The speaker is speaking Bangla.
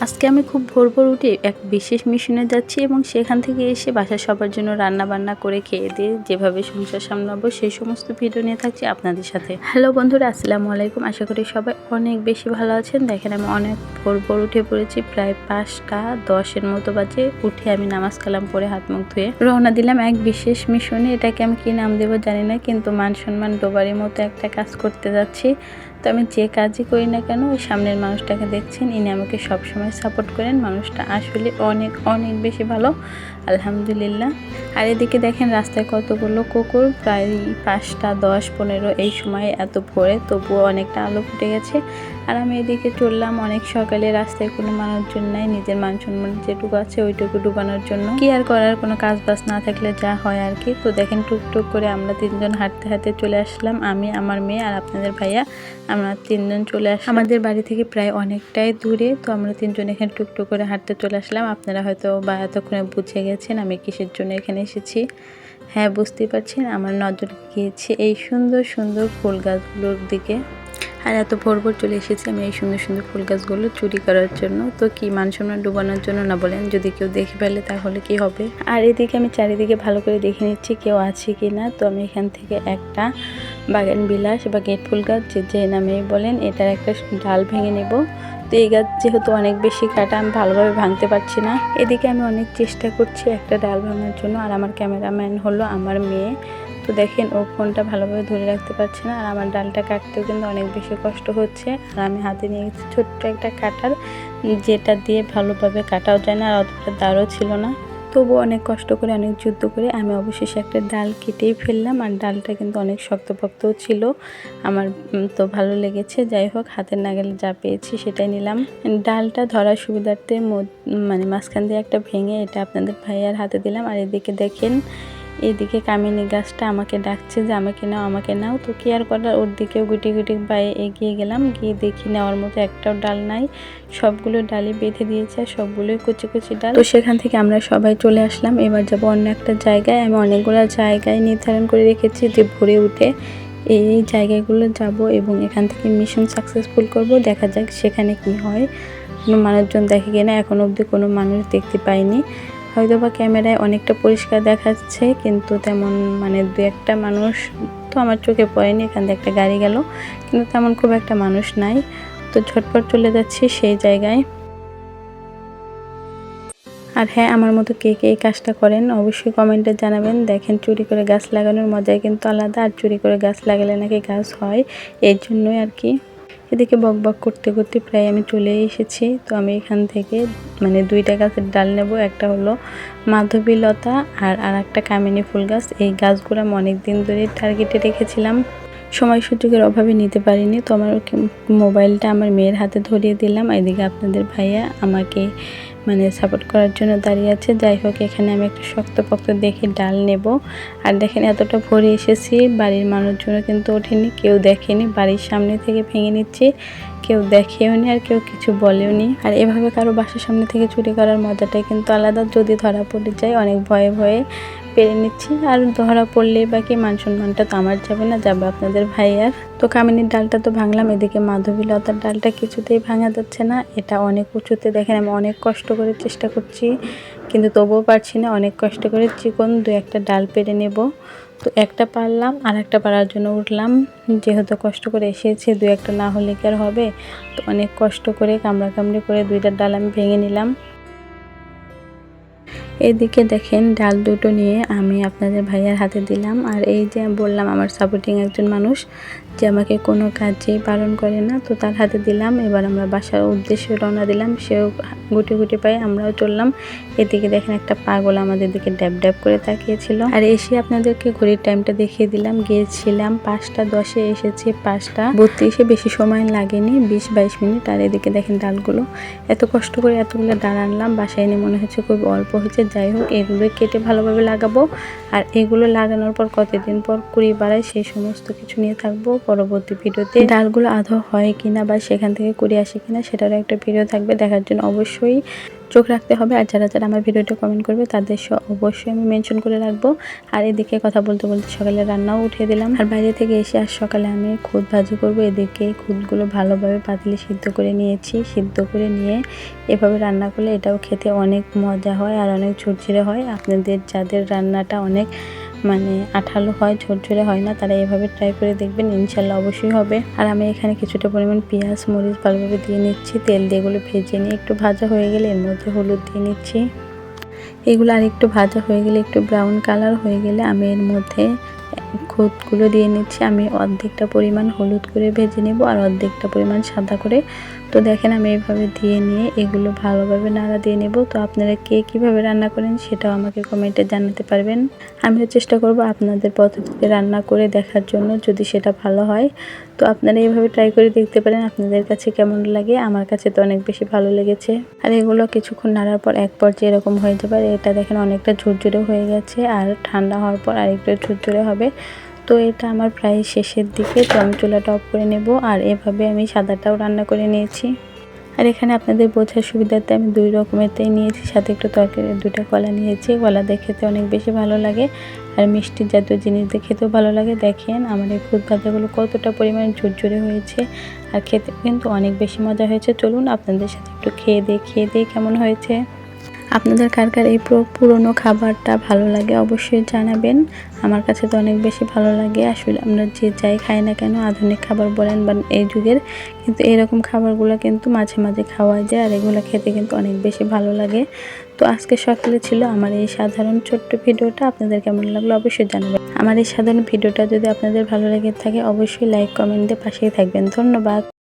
আজকে আমি খুব ভোর ভোর উঠে এক বিশেষ মিশনে যাচ্ছি এবং সেখান থেকে এসে বাসার সবার জন্য রান্না বান্না করে খেয়ে দিয়ে যেভাবে সংসার সামলাবো সেই সমস্ত ভিডিও নিয়ে থাকছি আপনাদের সাথে। হ্যালো বন্ধুরা, আসসালামু আলাইকুম। আশা করি সবাই অনেক বেশি ভালো আছেন। দেখেন আমি অনেক ভোর ভোর উঠে পড়েছি, প্রায় 5টা 10 মতো বাজে। উঠে আমি নামাজ কালাম পরে হাত মুখ ধুয়ে রওনা দিলাম এক বিশেষ মিশনে। এটাকে আমি কি নাম দেবো জানি না, কিন্তু মান সম্মান ডোবারের মতো একটা কাজ করতে যাচ্ছি। তো আমি যে কাজই করি না কেন, ওই সামনের মানুষটাকে দেখছেন, ইনি আমাকে সবসময় সাপোর্ট করেন। মানুষটা আসলে অনেক অনেক বেশি ভালো, আলহামদুলিল্লাহ। আর এদিকে দেখেন রাস্তায় কতগুলো কুকুর, প্রায় 5টা 10-15 এই সময়, এত ভোরে, তবুও অনেকটা আলো ফুটে গেছে। আর আমি এদিকে চললাম অনেক সকালে, রাস্তায় কোনো মানুষজন নাই, নিজের মান সম্মান যেটুকু আছে ওইটুকু ডুবানোর জন্য। কি আর করার, কোনো কাজ বাজ না থাকলে যা হয় আর কি। তো দেখেন টুকটুক করে আমরা 3জন হাঁটতে হাঁটতে চলে আসলাম, আমি, আমার মেয়ে আর আপনাদের ভাইয়া। আমরা 3জন চলে আসলাম আমাদের বাড়ি থেকে প্রায় অনেকটাই দূরে। তো আমরা 3জন এখানে টুকটুক করে হাঁটতে চলে আসলাম। আপনারা হয়তো বা এতক্ষণে বুঝে গেছেন আমি কিসের জন্য এখানে এসেছি। হ্যাঁ, বুঝতেই পারছেন, আমার নজর গিয়েছে এই সুন্দর সুন্দর ফুল গাছগুলোর দিকে। আর এত ভোর ভোর চলে এসেছি আমি এই সুন্দর সুন্দর ফুল গাছগুলো চুরি করার জন্য। তো কি মান সম্মান ডুবানোর জন্য না বলেন, যদি কেউ দেখে ফেলে তাহলে কি হবে। আর এদিকে আমি চারিদিকে ভালো করে দেখে নিচ্ছি কেউ আছে কি না। তো আমি এখান থেকে একটা বাগান বিলাস বা গেট ফুল গাছ যে নামেই বলেন, এটার একটা ডাল ভেঙে নেব। তো এই গাছ যেহেতু অনেক বেশি কাটা, আমি ভালোভাবে ভাঙতে পারছি না। এদিকে আমি অনেক চেষ্টা করছি একটা ডাল ভাঙার জন্য, আর আমার ক্যামেরাম্যান হলো আমার মেয়ে। তো দেখেন ও ফোনটা ভালোভাবে ধরে রাখতে পারছে না, আর আমার ডালটা কাটতেও কিন্তু অনেক বেশি কষ্ট হচ্ছে। আর আমি হাতে নিয়ে গেছি ছোট্ট একটা কাটার, যেটা দিয়ে ভালোভাবে কাটাও যায় না, আর অতটা দাঁড়ও ছিল না। তবু অনেক কষ্ট করে, অনেক যুদ্ধ করে আমি অবশেষে একটা ডাল কেটেই ফেললাম। আর ডালটা কিন্তু অনেক শক্তপোক্তও ছিল, আমার তো ভালো লেগেছে। যাই হোক, হাতের নাগালে যা পেয়েছি সেটাই নিলাম। ডালটা ধরার সুবিধার্থে মানে মাঝখান দিয়ে একটা ভেঙে এটা আপনাদের ভাইয়ার হাতে দিলাম। আর এদিকে দেখেন, এইদিকে কামিনী গাছটা আমাকে ডাকছে যে আমাকে নাও, আমাকে নাও। তো কি আর করার, ওর দিকেও গুটি গুটি পায়ে এগিয়ে গেলাম, গিয়ে দেখি নেওয়ার মতো একটাও ডাল নাই। সবগুলো ডালই বেঁধে দিয়েছে, সবগুলোই কুচি কুচি ডাল। তো সেখান থেকে আমরা সবাই চলে আসলাম। এবার যাবো অন্য একটা জায়গায়। আমি অনেকগুলো জায়গায় নির্ধারণ করে রেখেছি যে ভোরে উঠে এই জায়গাগুলো যাব এবং এখান থেকে মিশন সাকসেসফুল করব। দেখা যাক সেখানে কি হয়। কোনো মানুষজন দেখে কিনা, এখনো অবধি কোনো মানুষ দেখতে পাইনি। হয়তো বা ক্যামেরায় অনেকটা পরিষ্কার দেখাচ্ছে, কিন্তু তেমন মানে 2-1টা মানুষ তো আমার চোখে পড়েনি। এখান থেকে একটা গাড়ি গেল, কিন্তু তেমন খুব একটা মানুষ নাই। তো ঝটপট চলে যাচ্ছি সেই জায়গায়। আর হ্যাঁ, আমার মতো কে কে এই কাজটা করেন অবশ্যই কমেন্টে জানাবেন। দেখেন চুরি করে গাছ লাগানোর মজাই কিন্তু আলাদা, আর চুরি করে গাছ লাগালে নাকি গাছ হয়, এর জন্যই আর কি। এদিকে বক বক করতে করতে প্রায় আমি চলে এসেছি। তো আমি এখান থেকে মানে 2টা গাছের ডাল নেব। একটা হলো মাধবীলতা আর একটা কামিনী ফুল গাছ। এই গাছগুলো আমি অনেক দিন ধরে টার্গেটে রেখেছিলাম, সময় সুযোগের অভাবে নিতে পারিনি। তো আমার মোবাইলটা আমার মেয়ের হাতে ধরিয়ে দিলাম। এদিকে আপনাদের ভাইয়া আমাকে মানে সাপোর্ট করার জন্য দাঁড়িয়ে আছে। যাই হোক, এখানে আমি একটা শক্তপোক্ত দেখে ডাল নেব। আর দেখেন এতটা ভরে এসেছি, বাড়ির মানুষজন কিন্তু ওঠেনি, কেউ দেখেনি। বাড়ির সামনে থেকে ভেঙে নিচ্ছি, কেউ দেখেও নি আর কেউ কিছু বলেও নি। আর এভাবে কারো বাসার সামনে থেকে চুরি করার মজাটাই কিন্তু আলাদা। যদি ধরা পড়ে যায় অনেক ভয়ে ভয়ে পেরে নিচ্ছি, আর ধরা পড়লেই বাকি মান সম্মানটা তো আমার যাবে না, যাবে আপনাদের ভাইয়ার। তো কামিনীর ডালটা তো ভাঙলাম, এদিকে মাধবীলতার ডালটা কিছুতেই ভাঙা যাচ্ছে না। এটা অনেক উঁচুতে, দেখেন আমি অনেক কষ্ট করে চেষ্টা করছি, কিন্তু তবুও পারছি না। অনেক কষ্ট করে চিকন 2-1টা ডাল পেরে নেব। তো একটা পারলাম, আর একটা পারার জন্য উঠলাম। যেহেতু কষ্ট করে এসেছি, 2-1টা না হলে কি আর হবে। তো অনেক কষ্ট করে কামড়াকামড়ি করে 2টা ডাল আমি ভেঙে নিলাম। এদিকে দেখেন ডাল দুটো নিয়ে আমি আপনাদের ভাইয়ার হাতে দিলাম। আর এই যে বললাম আমার সাপোর্টিং একজন মানুষ যে আমাকে কোনো কাজেই বারণ করে না, তো তার হাতে দিলাম। এবার আমরা বাসার উদ্দেশ্যে রওনা দিলাম, সেও গুটি গুটি পায়ে, আমরাও চললাম। এদিকে দেখেন একটা পাগল আমাদের দিকে ড্যাব ড্যাব করে তাকিয়েছিল। আর এসে আপনাদেরকে ঘড়ির টাইমটা দেখিয়ে দিলাম। গিয়েছিলাম 5টা 10-এ, এসেছি 5টা 32-এ, বেশি সময় লাগেনি, 20-22 মিনিট। আর এদিকে দেখেন ডালগুলো এত কষ্ট করে এতগুলো ডাল আনলাম, বাসায় এনে মনে হচ্ছে খুব অল্প হয়েছে। যাই হোক, এগুলো কেটে ভালোভাবে লাগাবো। আর এগুলো লাগানোর পর কতদিন পর কুড়ি বাড়ায় সেই সমস্ত কিছু নিয়ে থাকবো পরবর্তী ভিডিওতে। ডালগুলো আদৌ হয় কিনা বা সেখান থেকে কুড়ি আসে কিনা সেটারও একটা ভিডিও থাকবে, দেখার জন্য অবশ্যই চোখ রাখতে হবে। আর যারা যারা আমার ভিডিওটা কমেন্ট করবে তাদের অবশ্যই আমি মেনশন করে রাখবো। আর এদিকে কথা বলতে বলতে সকালে রান্নাও উঠিয়ে দিলাম। আর বাইরে থেকে এসে আজ সকালে আমি খুদ ভাজি করব। এদিকে খুদগুলো ভালোভাবে পাতিলে সিদ্ধ করে নিয়েছি। সিদ্ধ করে নিয়ে এভাবে রান্না করলে এটাও খেতে অনেক মজা হয় আর অনেক ঝুরঝুরে হয়। আপনাদের যাদের রান্নাটা অনেক আঠালো হয়, ঝরঝরে হয় না, তারা এভাবে ট্রাই করে দেখবেন, ইনশাল্লাহ অবশ্যই হবে। আর আমি এখানে কিছুটা পরিমাণ পেঁয়াজ মরিচ ভালোভাবে দিয়ে নিচ্ছি। তেল দিয়ে এগুলো ভেজে নিয়ে একটু ভাজা হয়ে গেলে এর মধ্যে হলুদ দিয়ে নিচ্ছি। এগুলো আর একটু ভাজা হয়ে গেলে, একটু ব্রাউন কালার হয়ে গেলে আমি এর মধ্যে খুদগুলো দিয়ে নিচ্ছি। আমি অর্ধেকটা পরিমাণ হলুদ করে ভেজে নেব আর অর্ধেকটা পরিমাণ সাদা করে। তো দেখেন আমি এইভাবে দিয়ে নিয়ে এগুলো ভালোভাবে নাড়া দিয়ে নেব। তো আপনারা কে কীভাবে রান্না করেন সেটাও আমাকে কমেন্টে জানাতে পারবেন। আমিও চেষ্টা করব আপনাদের পদ্ধতিতে রান্না করে দেখার জন্য, যদি সেটা ভালো হয়। তো আপনারা এইভাবে ট্রাই করে দেখতে পারেন আপনাদের কাছে কেমন লাগে। আমার কাছে তো অনেক বেশি ভালো লেগেছে। আর এগুলো কিছুক্ষণ নাড়ার পর এক পর্যায়ে এরকম হয়ে যাবে। আর এটা দেখেন অনেকটা ঝুরঝুরে হয়ে গেছে, আর ঠান্ডা হওয়ার পর আরেকটু ঝুরঝুরে হবে। তো এটা আমার প্রায় শেষের দিকে। তো আমি চুলাটা অফ করে নেব। আর এভাবে আমি সাদাটাও রান্না করে নিয়েছি। আর এখানে আপনাদের বোঝার সুবিধার্থে আমি 2 রকমেরটাই নিয়েছি, সাথে একটু তরকারি 2টা কলা নিয়েছি। কলা দিয়ে খেতে অনেক বেশি ভালো লাগে আর মিষ্টি জাতীয় জিনিস দিয়ে খেতেও ভালো লাগে। দেখেন আমার এই খুদ ভাজাগুলো কতটা পরিমাণে ঝুরঝুরে হয়েছে আর খেতে কিন্তু অনেক বেশি মজা হয়েছে। চলুন আপনাদের সাথে একটু খেয়ে দিই কেমন হয়েছে। আপনাদের কার কার এই পুরনো খাবারটা ভালো লাগে অবশ্যই জানাবেন। আমার কাছে তো অনেক বেশি ভালো লাগে। আসলে আমরা যে যাই খাই না কেন, আধুনিক খাবার বলেন বা এই যুগের, কিন্তু এরকম খাবারগুলো কিন্তু মাঝে মাঝে খাওয়া যায় আর এগুলো খেতে কিন্তু অনেক বেশি ভালো লাগে। তো আজকে সকালে ছিল আমার এই সাধারণ ছোট্ট ভিডিওটা। আপনাদের কেমন লাগলো অবশ্যই জানাবেন। আমার এই সাধারণ ভিডিওটা যদি আপনাদের ভালো লেগে থাকে অবশ্যই লাইক কমেন্ট দিয়ে পাশেই থাকবেন। ধন্যবাদ।